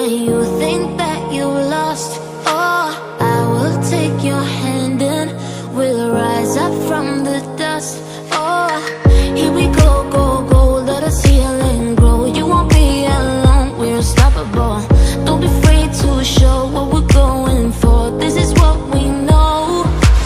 when you think that you lost. Oh, I will take your hand and we'll rise up from the dust. Oh, here we go, go, go, let us heal and grow. You won't be alone, we're unstoppable. Don't be afraid to show what we're going for. This is what we know.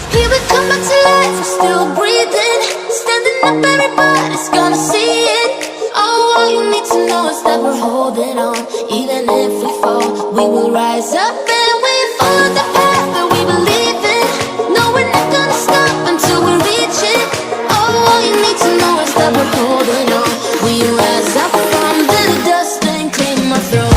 Here we come back to life, we're still breathing. Standing up, everybody's gonna see it. Oh, all you need to know is that we're holding on. Even if we fall, we will rise up and we follow the path that we believe in. No, we're not gonna stop until we reach it. Oh, all you need to know is that we're holding on. We rise up from the dust and claim our throne.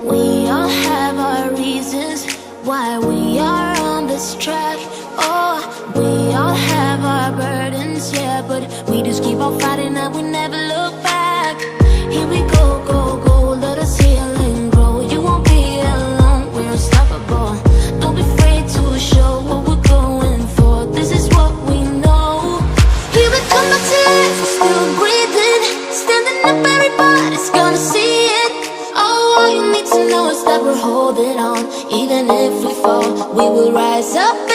We all have our reasons why we are on this track. Oh, we all have our burdens, yeah, but we just keep on fighting and we never look back. Here we go, go, go, let us heal and grow. You won't be alone, we're unstoppable. Don't be afraid to show what we're going for. This is what we know. Here we come back to life, we're still breathing. Standing up, everybody's gonna see it. All you need to know is that we're holding on. Even if we fall, we will rise up.